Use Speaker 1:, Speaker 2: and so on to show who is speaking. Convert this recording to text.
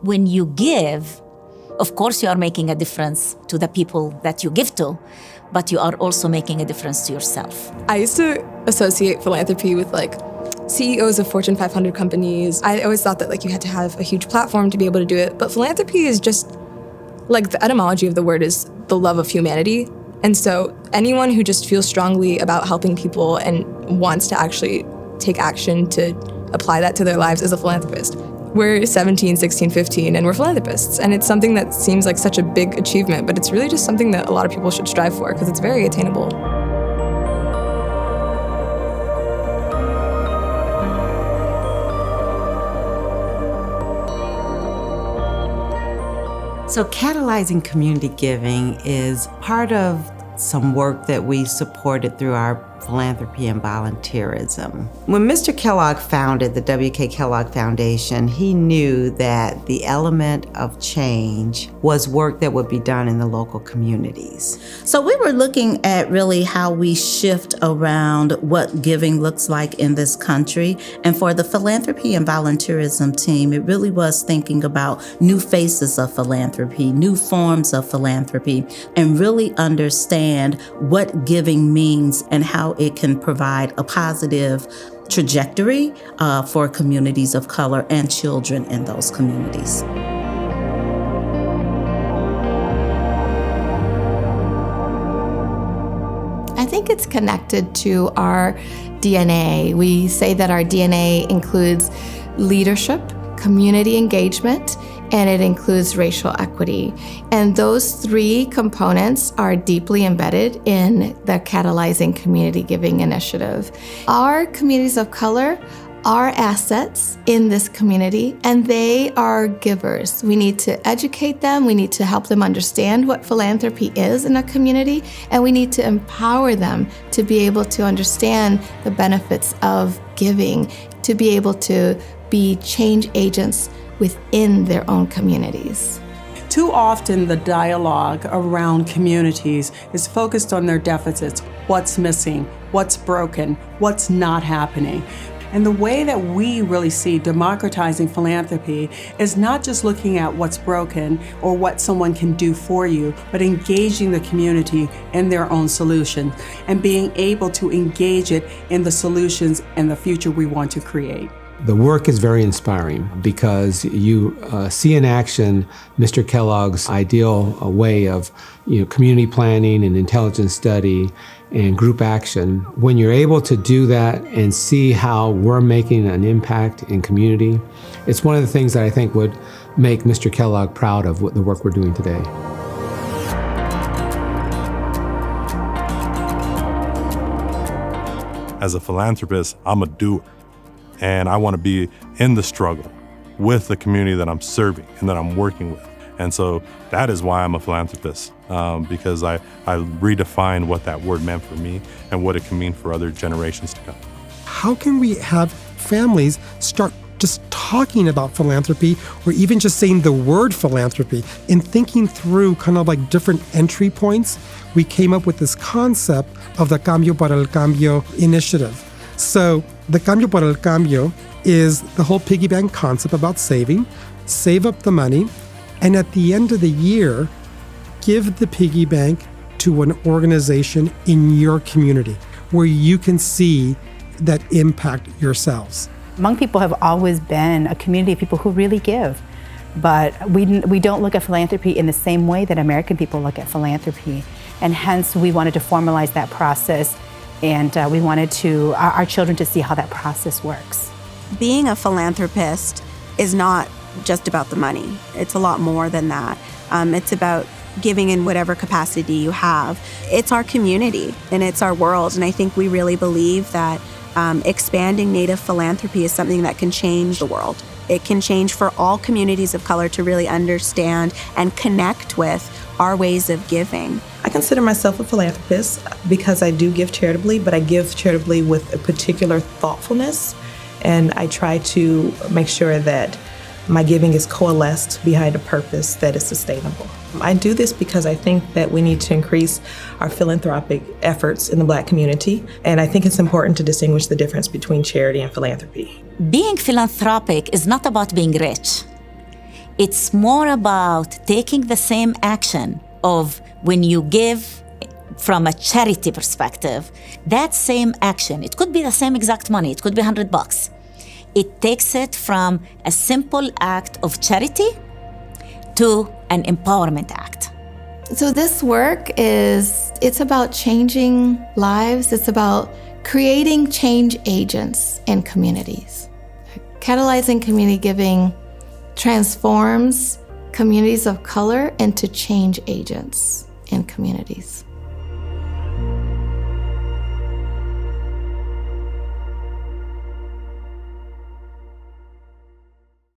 Speaker 1: When you give, of course you are making a difference to the people that you give to, but you are also making a difference to yourself.
Speaker 2: I used to associate philanthropy with CEOs of Fortune 500 companies. I always thought that you had to have a huge platform to be able to do it, but philanthropy is just, the etymology of the word is the love of humanity. And so anyone who just feels strongly about helping people and wants to actually take action to apply that to their lives is a philanthropist. We're 17, 16, 15, and we're philanthropists. And it's something that seems like such a big achievement, but it's really just something that a lot of people should strive for because it's very attainable.
Speaker 3: So Catalyzing Community Giving is part of some work that we supported through our philanthropy and volunteerism. When Mr. Kellogg founded the W.K. Kellogg Foundation, he knew that the element of change was work that would be done in the local communities.
Speaker 4: So we were looking at really how we shift around what giving looks like in this country. And for the philanthropy and volunteerism team, it really was thinking about new faces of philanthropy, new forms of philanthropy, and really understand what giving means and how it can provide a positive trajectory for communities of color and children in those communities.
Speaker 5: I think it's connected to our DNA. We say that our DNA includes leadership, community engagement, and it includes racial equity. And those three components are deeply embedded in the Catalyzing Community Giving initiative. Our communities of color are assets in this community, and they are givers. We need to educate them, we need to help them understand what philanthropy is in a community, and we need to empower them to be able to understand the benefits of giving, to be able to be change agents within their own communities.
Speaker 6: Too often the dialogue around communities is focused on their deficits, what's missing, what's broken, what's not happening. And the way that we really see democratizing philanthropy is not just looking at what's broken or what someone can do for you, but engaging the community in their own solutions and being able to engage it in the solutions and the future we want to create.
Speaker 7: The work is very inspiring because you see in action Mr. Kellogg's ideal way of community planning and intelligence study and group action. When you're able to do that and see how we're making an impact in community, it's one of the things that I think would make Mr. Kellogg proud of the work we're doing today.
Speaker 8: As a philanthropist, I'm a doer. And I want to be in the struggle with the community that I'm serving and that I'm working with. And so that is why I'm a philanthropist, because I redefine what that word meant for me and what it can mean for other generations to come.
Speaker 9: How can we have families start just talking about philanthropy or even just saying the word philanthropy and thinking through kind of different entry points? We came up with this concept of the Cambio para el Cambio initiative. So the Cambio para el Cambio is the whole piggy bank concept about save up the money, and at the end of the year, give the piggy bank to an organization in your community where you can see that impact yourselves.
Speaker 10: Hmong people have always been a community of people who really give, but we don't look at philanthropy in the same way that American people look at philanthropy, and hence we wanted to formalize that process. And we wanted our children to see how that process works.
Speaker 11: Being a philanthropist is not just about the money. It's a lot more than that. It's about giving in whatever capacity you have. It's our community and it's our world. And I think we really believe that expanding Native philanthropy is something that can change the world. It can change for all communities of color to really understand and connect with our ways of giving.
Speaker 12: I consider myself a philanthropist because I do give charitably, but I give charitably with a particular thoughtfulness, and I try to make sure that my giving is coalesced behind a purpose that is sustainable. I do this because I think that we need to increase our philanthropic efforts in the Black community, and I think it's important to distinguish the difference between charity and philanthropy.
Speaker 1: Being philanthropic is not about being rich. It's more about taking the same action of when you give from a charity perspective, that same action, it could be the same exact money, it could be $100. It takes it from a simple act of charity to an empowerment act.
Speaker 5: So this work it's about changing lives. It's about creating change agents in communities. Catalyzing Community Giving transforms communities of color into change agents in communities.